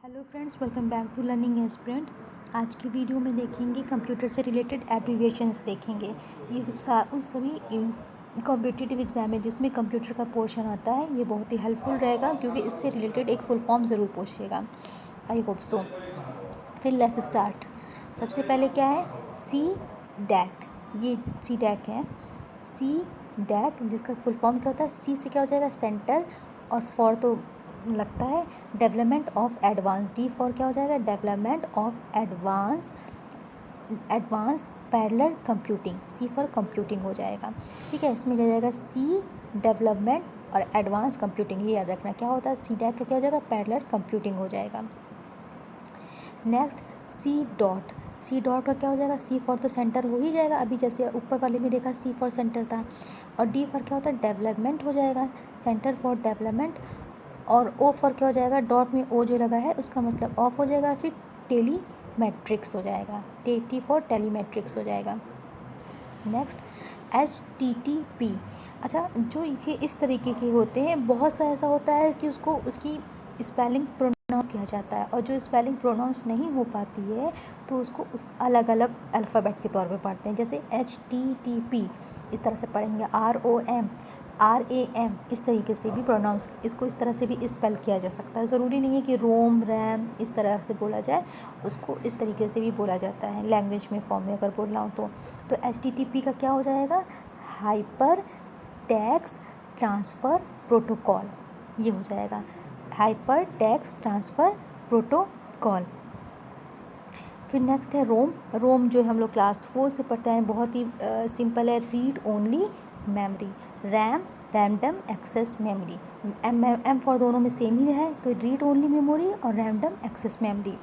Hello friends, welcome back to learning aspirant. आज की video में देखेंगे कंप्यूटर से रिलेटेड एब्रीविएशंस देखेंगे। ये उन सभी कॉम्पिटिटिव एग्जाम में जिसमें कंप्यूटर का पोर्शन आता है, ये बहुत ही हेल्पफुल रहेगा क्योंकि इससे रिलेटेड एक फुल फॉर्म ज़रूर पूछेगा। I hope so. फिर लेट्स स्टार्ट। सबसे पहले क्या है? C DAC. ये सी डैक है। सी डैक जिसका फुल फॉर्म क्या होता है? सी से क्या हो जाएगा? सेंटर, और फॉर तो लगता है development of advance. D for क्या हो जाएगा? Development of advance parallel computing. C for computing हो जाएगा। ठीक है, इसमें रह जाएगा सी डेवलपमेंट और एडवांस कंप्यूटिंग। ये याद रखना क्या होता है। सी डैक का क्या हो जाएगा? पैरेलल कंप्यूटिंग हो जाएगा। Next C DOT. C DOT का क्या हो जाएगा? सी फॉर तो सेंटर हो ही जाएगा, अभी जैसे ऊपर वाले में देखा सी फॉर सेंटर था। और डी फॉर क्या होता है? डेवलपमेंट हो जाएगा, सेंटर फॉर डेवलपमेंट। और ओ फॉर क्या हो जाएगा? डॉट में ओ जो लगा है उसका मतलब ऑफ हो जाएगा। फिर टेली मैट्रिक्स हो जाएगा, टी फॉर टेलीमेट्रिक्स हो जाएगा। Next HTTP। अच्छा, जो ये इस तरीके के होते हैं, बहुत सा ऐसा होता है कि उसको उसकी स्पेलिंग प्रोनाउंस किया जाता है, और जो स्पेलिंग प्रोनाउंस नहीं हो पाती है तो उसको उस अलग अलग अल्फ़ाबेट के तौर पे पढ़ते हैं। जैसे HTTP इस तरह से पढ़ेंगे, ROM इस तरीके से भी प्रोनाउंस, इसको इस तरह से भी स्पेल किया जा सकता है। ज़रूरी नहीं है कि रोम रैम इस तरह से बोला जाए, उसको इस तरीके से भी बोला जाता है लैंग्वेज में, फॉर्म में अगर बोल रहा हूँ तो HTTP का क्या हो जाएगा? Hyper text transfer protocol. ये हो जाएगा हाइपर टेक्स्ट ट्रांसफ़र प्रोटोकॉल। फिर नेक्स्ट है रोम। रोम जो हम लोग क्लास 4 से पढ़ते हैं, बहुत ही सिंपल है, read only memory. RAM random access memory. M for दोनों में सेम ही है, तो रीड ओनली मेमोरी और रैंडम एक्सेस मेमोरी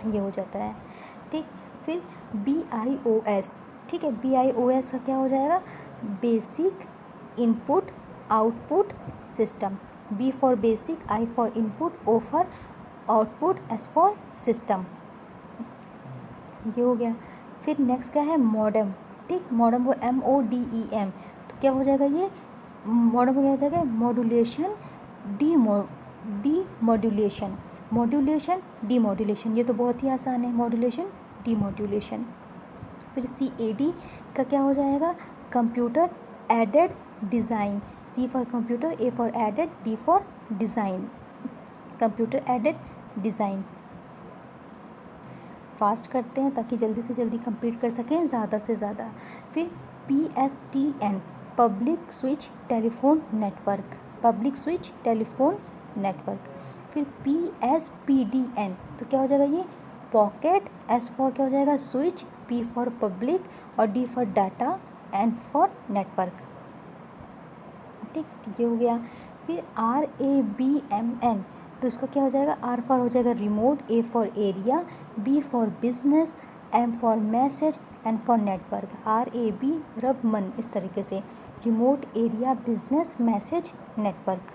ये हो जाता है। ठीक, फिर BIOS। ठीक है, BIOS का क्या हो जाएगा? Basic input output system. B for basic, I for input, O for output, S for system. ये हो गया। फिर नेक्स्ट क्या है? मॉडेम। ठीक, मॉडेम वो MODEM। तो क्या हो जाएगा? ये मॉडेम क्या हो जाएगा? Modulation demodulation. मॉड्यूलेशन डीमॉड्यूलेशन, ये तो बहुत ही आसान है, मॉड्यूलेशन डीमॉड्यूलेशन। फिर CAD का क्या हो जाएगा? Computer aided design. C for computer, A for aided, D for design. Computer aided design. Fast करते हैं ताकि जल्दी से जल्दी कंप्लीट कर सकें ज़्यादा से ज़्यादा। फिर PSTN public switch telephone network. Public switch telephone network. फिर PSPDN तो क्या हो जाएगा? ये पॉकेट। S फॉर क्या हो जाएगा? स्विच, P फॉर पब्लिक और D for data, N for network. ठीक, ये हो गया। फिर RABMN तो इसका क्या हो जाएगा? R फॉर हो जाएगा remote, A for area, B for business, M for message, N for network. RAB रबमन, इस तरीके से remote area business message network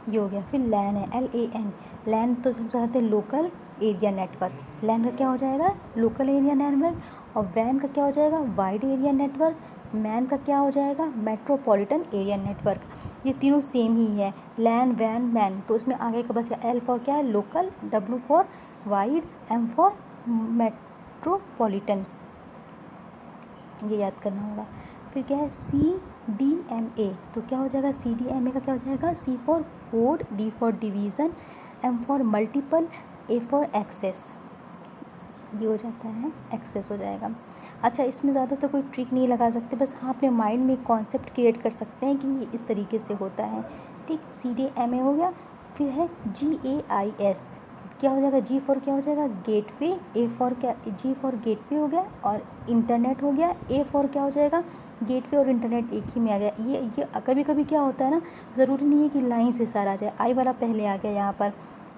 ये हो गया। फिर लैन है, LAN। लैन तो सब चाहते हैं लोकल एरिया नेटवर्क। लैन का क्या हो जाएगा? Local area network. और वैन का क्या हो जाएगा? Wide area network. मैन का क्या हो जाएगा? Metropolitan area network. ये तीनों सेम ही है, लैन वैन मैन। तो इसमें आगे का बस L फॉर क्या है? Local, W for wide, M for metropolitan, ये याद करना होगा। फिर क्या है? CDMA तो क्या हो जाएगा? CDMA का क्या हो जाएगा? C for code, D for division, M for multiple, A for access. ये हो जाता है, एक्सेस हो जाएगा। अच्छा, इसमें ज़्यादा तो कोई ट्रिक नहीं लगा सकते, बस हाँ अपने माइंड में एक कॉन्सेप्ट क्रिएट कर सकते हैं कि ये इस तरीके से होता है। ठीक, CDMA हो गया। फिर है GAIS। क्या हो जाएगा? G फॉर क्या हो जाएगा? गेटवे, A फॉर क्या? G फॉर गेटवे हो गया, और इंटरनेट हो गया। A फॉर क्या हो जाएगा? गेटवे और इंटरनेट एक ही में आ गया। ये कभी कभी क्या होता है ना, ज़रूरी नहीं है कि लाइन से सारा आ जाए। आई वाला पहले आ गया यहाँ पर,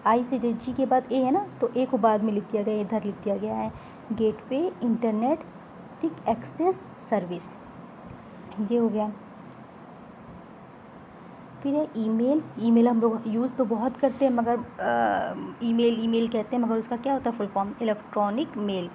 आई से G के बाद A है ना, तो A को बाद में लिख दिया गया, इधर लिख दिया गया है। गेटवे, इंटरनेट, ठीक, एक्सेस सर्विस, ये हो गया। फिर है ईमेल। ईमेल हम लोग यूज़ तो बहुत करते हैं, मगर ईमेल कहते हैं, मगर उसका क्या होता है फुल फॉर्म? Electronic mail.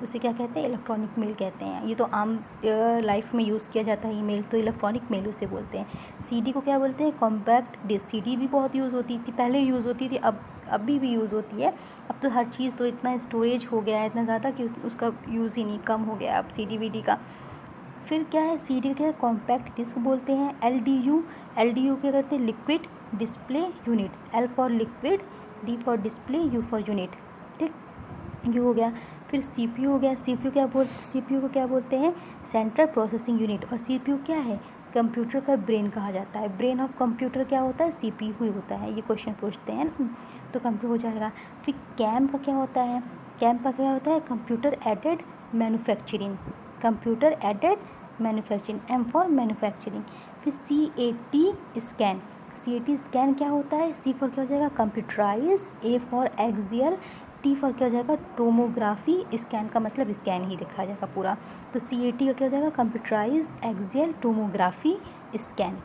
उसे क्या कहते हैं, इलेक्ट्रॉनिक मेल कहते हैं। ये तो आम लाइफ में यूज़ किया जाता है ईमेल, तो इलेक्ट्रॉनिक मेल उसे बोलते हैं। सीडी को क्या बोलते हैं, कॉम्पैक्ट डिस्क। सीडी भी बहुत यूज़ होती थी, पहले यूज़ होती थी, अब अभी भी यूज़ होती है। अब तो हर चीज़ तो इतना स्टोरेज हो गया है इतना ज़्यादा कि उसका यूज़ ही नहीं, कम हो गया अब सीडी वीडी का। फिर क्या है, सीडी क्या है, कॉम्पैक्ट डिस्क बोलते हैं। एलडीयू, एलडीयू क्या कहते हैं, liquid display unit. L for liquid, D for display, you for unit, ठीक, यू हो गया। फिर सीपीयू हो गया। सीपीयू को क्या बोलते हैं, सेंट्रल प्रोसेसिंग यूनिट। और सीपीयू क्या है, कंप्यूटर का ब्रेन कहा जाता है। ब्रेन ऑफ कंप्यूटर क्या होता है, सीपीयू ही होता है। ये क्वेश्चन पूछते हैं ना, तो कंप्यूटर हो जाएगा। फिर कैम का क्या होता है, कैम का क्या होता है, computer aided manufacturing. Computer aided manufacturing, M for manufacturing. फिर CAT स्कैन। CAT स्कैन क्या होता है, सी फॉर क्या हो जाएगा, computerize, A for axial, T for क्या हो जाएगा, टोमोग्राफी। स्कैन का मतलब स्कैन ही लिखा जाएगा पूरा। तो CAT का क्या हो जाएगा, कंप्यूटराइज एक्सियल टोमोग्राफी स्कैन,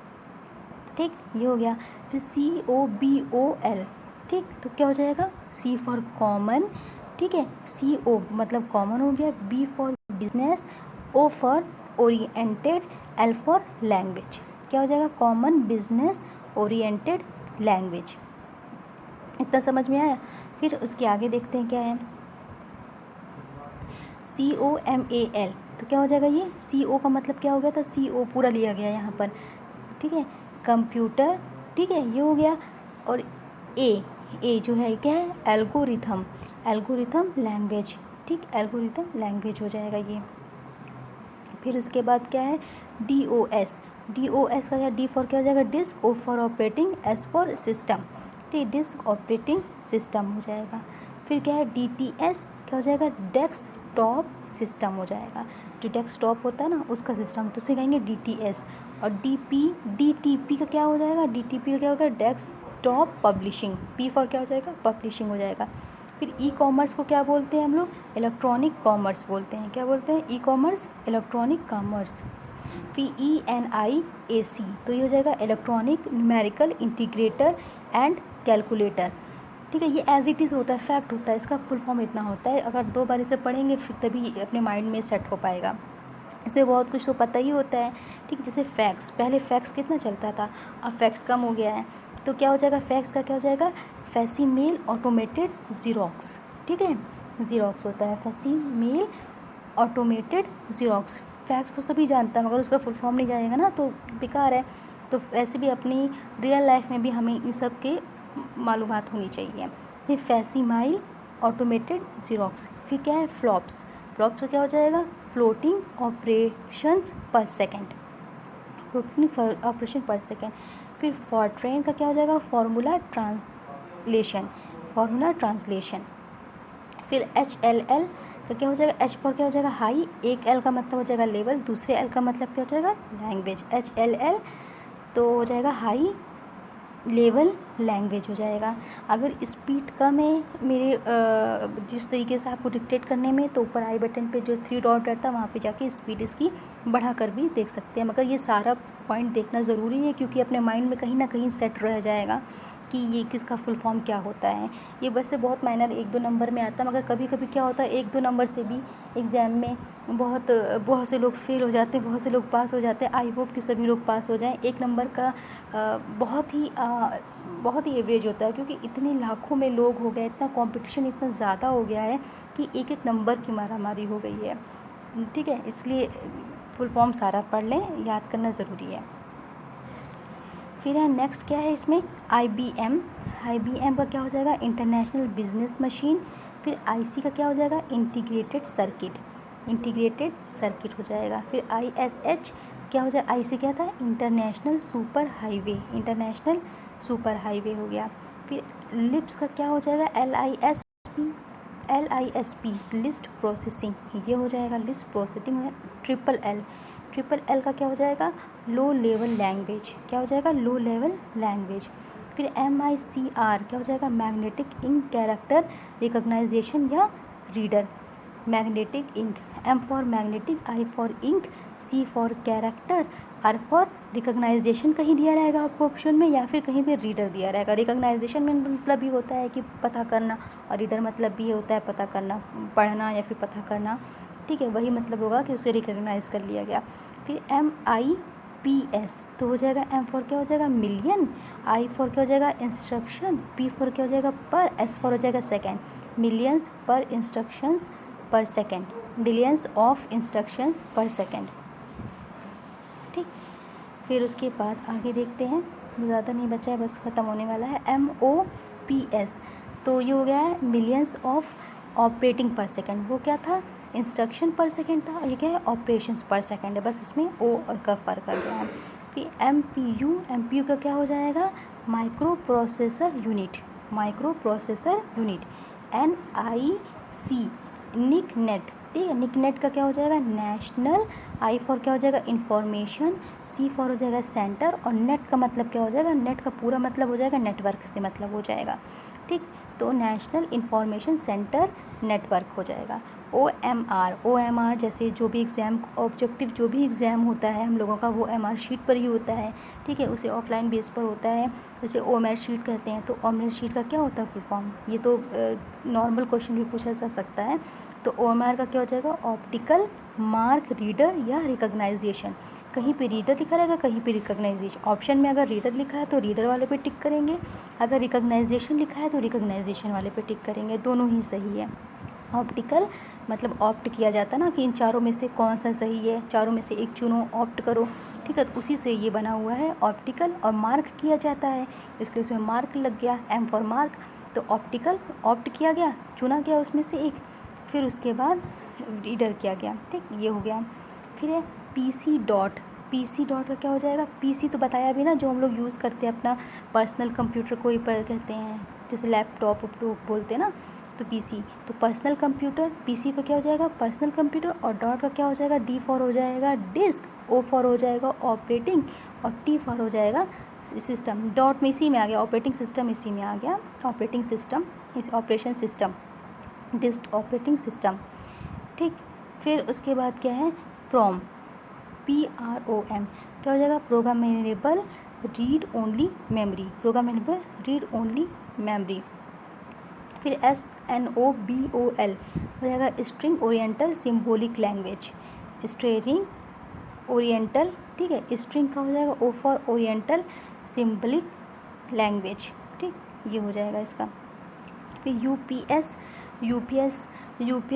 ठीक, ये हो गया। फिर COBOL, ठीक, तो क्या हो जाएगा, C फॉर कॉमन, ठीक है, CO मतलब कॉमन हो गया, B for business, O for oriented, L for language. क्या हो जाएगा, कॉमन बिजनेस ओरिएंटेड लैंग्वेज। इतना समझ में आया। फिर उसके आगे देखते हैं क्या है, COMAL, तो क्या हो जाएगा ये, CO का मतलब क्या हो गया था, CO पूरा लिया गया यहाँ पर, ठीक है, कंप्यूटर, ठीक है, ये हो गया। और ए जो है क्या है, एल्गोरिथम, एल्गोरिथम लैंग्वेज, ठीक, एल्गोरिथम लैंग्वेज हो जाएगा ये। फिर उसके बाद क्या है, DOS का क्या, डी फॉर क्या हो जाएगा, disk, O for operating, S for system, ठीक, डिस्क ऑपरेटिंग सिस्टम हो जाएगा। फिर क्या है, DTS क्या हो जाएगा, डेस्कटॉप सिस्टम हो जाएगा। जो डेस्कटॉप होता है ना उसका सिस्टम, तो उसे कहेंगे DTS। और DTP का क्या हो जाएगा, DTP का क्या होगा, डेस्कटॉप पब्लिशिंग, P फॉर क्या हो जाएगा, पब्लिशिंग हो जाएगा। फिर E-कॉमर्स को क्या बोलते हैं हम लोग, इलेक्ट्रॉनिक कॉमर्स बोलते हैं। क्या बोलते हैं, E-कॉमर्स, इलेक्ट्रॉनिक कॉमर्स। फिर ENIAC, तो ये हो जाएगा electronic numerical integrator and calculator, ठीक है। ये एज इट इज़ होता है, फैक्ट होता है, इसका फुल फॉर्म इतना होता है। अगर 2 बार इसे पढ़ेंगे फिर तभी अपने माइंड में सेट हो पाएगा। इसमें बहुत कुछ तो पता ही होता है, ठीक, जैसे फैक्स, पहले फैक्स कितना चलता था, अब फैक्स कम हो गया है। तो क्या हो जाएगा, फैक्स का क्या हो जाएगा, फैसीमेल ऑटोमेटेड ज़ीरोक्स, ठीक है, ज़ीरोक्स होता है, फैसीमेल ऑटोमेटेड ज़ीरोक्स। फैक्स तो सभी जानता है मगर उसका फुल फॉर्म नहीं जाएगा ना तो बेकार है। तो ऐसे भी अपनी रियल लाइफ में भी हमें इन सब के मालूमात होनी चाहिए। फिर फैसीमाइल ऑटोमेटेड ज़ीरोक्स। फिर क्या है, फ्लॉप्स, फ्लॉप्स क्या हो जाएगा, फ्लोटिंग ऑपरेशंस पर सेकेंड, फ्लोटिंग ऑपरेशन पर सेकेंड। फिर फॉरट्रेन का क्या हो जाएगा, फार्मूला ट्रांसलेशन, फार्मूला ट्रांसलेशन। फिर HLL का क्या हो जाएगा, H फॉर क्या हो जाएगा, हाई, एक L का मतलब हो जाएगा लेवल, दूसरे L का मतलब क्या हो जाएगा, लैंग्वेज। HLL तो हो जाएगा हाई लेवल लैंग्वेज हो जाएगा। अगर स्पीड कम है मेरे जिस तरीके से आपको डिक्टेट करने में, तो ऊपर आई बटन पे जो 3 डॉट रहता है वहाँ पे जाके स्पीड इसकी बढ़ा कर भी देख सकते हैं। मगर ये सारा पॉइंट देखना ज़रूरी है क्योंकि अपने माइंड में कहीं ना कहीं सेट रह जाएगा कि ये किसका फुल फॉर्म क्या होता है। ये वैसे बहुत माइनर 1-2 नंबर में आता है, मगर कभी कभी क्या होता है 1-2 नंबर से भी एग्ज़ाम में बहुत से लोग फेल हो जाते हैं, बहुत से लोग पास हो जाते हैं। आई होप कि सभी लोग पास हो जाएं। 1 नंबर का बहुत ही एवरेज होता है क्योंकि इतने लाखों में लोग हो गए, इतना कंपटीशन इतना ज़्यादा हो गया है कि एक एक नंबर की मारामारी हो गई है, ठीक है। इसलिए फुल फॉर्म सारा पढ़ लें, याद करना ज़रूरी है। फिर है नेक्स्ट क्या है इसमें, IBM का क्या हो जाएगा, इंटरनेशनल बिजनेस मशीन। फिर IC का क्या हो जाएगा, इंटीग्रेटेड सर्किट हो जाएगा। फिर ISH क्या हो जाएगा, IC क्या था, इंटरनेशनल सुपर हाईवे हो गया। फिर लिप्स का क्या हो जाएगा, LISP लिस्ट प्रोसेसिंग, ये हो जाएगा लिस्ट प्रोसेसिंग है। ट्रिपल एल का क्या हो जाएगा, लो लेवल लैंग्वेज, क्या हो जाएगा, लो लेवल लैंग्वेज। फिर MICR क्या हो जाएगा, मैग्नेटिक इंक कैरेक्टर रिकॉग्नाइजेशन या reader, magnetic ink, M for magnetic, I for ink, C for character, R for recognization कहीं दिया रहेगा आपको ऑप्शन में, या फिर कहीं पे रीडर दिया रहेगा। रिकॉग्नाइजेशन में मतलब ये होता है कि पता करना, और रीडर मतलब भी ये होता है पता करना, पढ़ना या फिर पता करना, ठीक है, वही मतलब होगा कि उसे रिकॉग्नाइज कर लिया गया। फिर MIPS तो हो जाएगा, M फॉर क्या हो जाएगा, मिलियन, I फॉर क्या हो जाएगा, इंस्ट्रक्शन, P फॉर क्या हो जाएगा, पर, S फॉर हो जाएगा सेकेंड, मिलियंस पर इंस्ट्रक्शंस पर सेकेंड, बिलियंस ऑफ इंस्ट्रक्शंस पर सेकेंड, ठीक। फिर उसके बाद आगे देखते हैं, ज़्यादा नहीं बचा है, बस ख़त्म होने वाला है। MOPS तो ये हो गया है मिलियंस ऑफ ऑपरेटिंग पर सेकेंड, वो क्या था, इंस्ट्रक्शन पर सेकेंड था, और ये क्या है, ऑपरेशंस पर सेकेंड है, बस इसमें O का फ़र्क आ गया है। फिर MPU का क्या हो जाएगा, micro processor unit, micro processor unit. NIC निक नेट, ठीक है, निक नेट का क्या हो जाएगा, नेशनल, I फॉर क्या हो जाएगा, इंफॉर्मेशन, C फॉर हो जाएगा सेंटर, और नेट का मतलब क्या हो जाएगा, नेट का पूरा मतलब हो जाएगा नेटवर्क से मतलब हो जाएगा, ठीक। तो नेशनल इंफॉर्मेशन सेंटर नेटवर्क हो जाएगा। OMR जैसे जो भी एग्ज़ाम ऑब्जेक्टिव जो भी एग्ज़ाम होता है हम लोगों का, वो MR शीट पर ही होता है, ठीक है, उसे ऑफलाइन बेस पर होता है, जैसे OMR शीट कहते हैं। तो OMR शीट का क्या होता है फुल फॉर्म, ये तो नॉर्मल क्वेश्चन भी पूछा जा सकता है। तो OMR का क्या हो जाएगा, ऑप्टिकल मार्क रीडर या रिकॉग्नाइजेशन, कहीं पे रीडर लिखा रहेगा, कहीं पे रिकॉग्नाइजेशन। ऑप्शन में अगर रीडर लिखा है तो रीडर वाले पे टिक करेंगे, अगर रिकॉग्नाइजेशन लिखा है तो रिकॉग्नाइजेशन वाले पे टिक करेंगे, दोनों ही सही है। ऑप्टिकल मतलब ऑप्ट किया जाता है ना, कि इन चारों में से कौन सा सही है, चारों में से एक चुनो, ऑप्ट करो, ठीक है, तो उसी से ये बना हुआ है ऑप्टिकल, और मार्क किया जाता है, इसलिए इसमें मार्क लग गया, M फॉर मार्क। तो ऑप्टिकल ऑप्ट किया गया, चुना गया उसमें से एक, फिर उसके बाद रीडर किया गया, ठीक, ये हो गया। फिर है PC डॉट, PC डॉट का क्या हो जाएगा, PC तो बताया भी ना, जो हम लोग यूज़ करते हैं अपना पर्सनल कंप्यूटर को ही पर कहते हैं, जैसे लैपटॉप बोलते हैं ना, तो PC तो पर्सनल कंप्यूटर, PC का क्या हो जाएगा, पर्सनल कंप्यूटर, और डॉट का क्या हो जाएगा, D फॉर हो जाएगा डिस्क, O फॉर हो जाएगा ऑपरेटिंग, और T फॉर हो जाएगा सिस्टम। डॉट में इसी में आ गया, ऑपरेटिंग सिस्टम इसी में आ गया, ऑपरेटिंग सिस्टम, इस operation system, disc operating system, ठीक। फिर उसके बाद क्या है, PROM, PROM क्या हो जाएगा, programmable read only memory, programmable read only memory. फिर SNOBOL हो जाएगा string oriental symbolic language, string oriental, ठीक है, स्ट्रिंग का हो जाएगा O for oriental symbolic language, ठीक, ये हो जाएगा इसका। फिर यूपीएस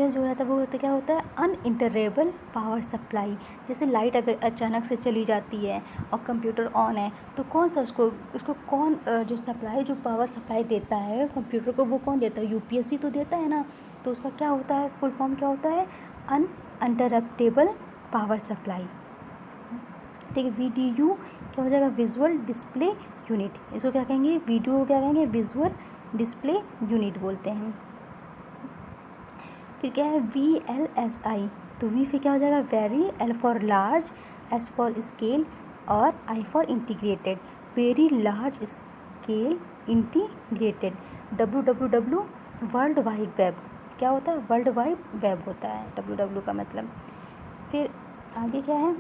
जो रहता है वो होता क्या होता है, अनइंटररेबल पावर सप्लाई, जैसे लाइट अगर अचानक से चली जाती है और कंप्यूटर ऑन है, तो कौन सा उसको कौन जो सप्लाई, जो पावर सप्लाई देता है कंप्यूटर को, वो कौन देता है, यूपीएस ही तो देता है ना। तो उसका क्या होता है, फुल फॉर्म क्या होता है, अनइंटरप्टेबल पावर सप्लाई, ठीक है। VDU क्या हो जाएगा, विजुअल डिस्प्ले यूनिट, इसको क्या कहेंगे, वीडियो को क्या कहेंगे, विजुअल डिस्प्ले यूनिट बोलते हैं। फिर क्या है VLSI, तो V फिर क्या हो जाएगा, very, L for large, S for scale, और I for integrated, very large scale integrated. WWW world wide web, क्या होता है, वर्ल्ड वाइड वेब होता है WW का मतलब। फिर आगे क्या है,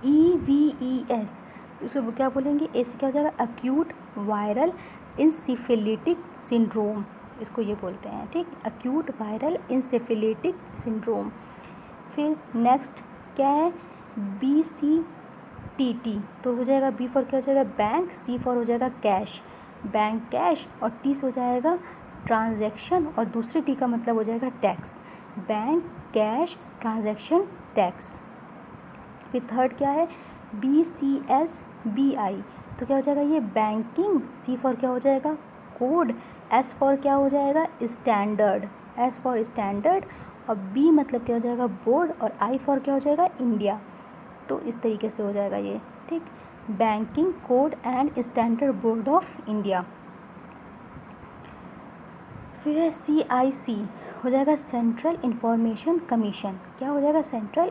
EVES, इसको क्या बोलेंगे, ऐसे क्या हो जाएगा, एक्यूट वायरल इंसेफेलिटिक सिंड्रोम, इसको ये बोलते हैं, ठीक, एक्यूट वायरल इंसेफेलिटिक सिंड्रोम। फिर नेक्स्ट क्या है, BCTT, तो हो जाएगा B फॉर क्या हो जाएगा, बैंक, C फॉर हो जाएगा कैश, बैंक कैश, और T से हो जाएगा ट्रांजैक्शन, और दूसरे T का मतलब हो जाएगा tax, bank cash transaction tax. फिर थर्ड क्या है, BCSBI, तो क्या हो जाएगा, ये बैंकिंग, C फॉर क्या हो जाएगा, कोड, S फॉर क्या हो जाएगा, स्टैंडर्ड, S फॉर स्टैंडर्ड, और B मतलब क्या हो जाएगा, बोर्ड, और I फॉर क्या हो जाएगा, इंडिया। तो इस तरीके से हो जाएगा ये, ठीक, banking code and standard board of India. फिर है CIC हो जाएगा सेंट्रल इंफॉर्मेशन कमीशन, क्या हो जाएगा, सेंट्रल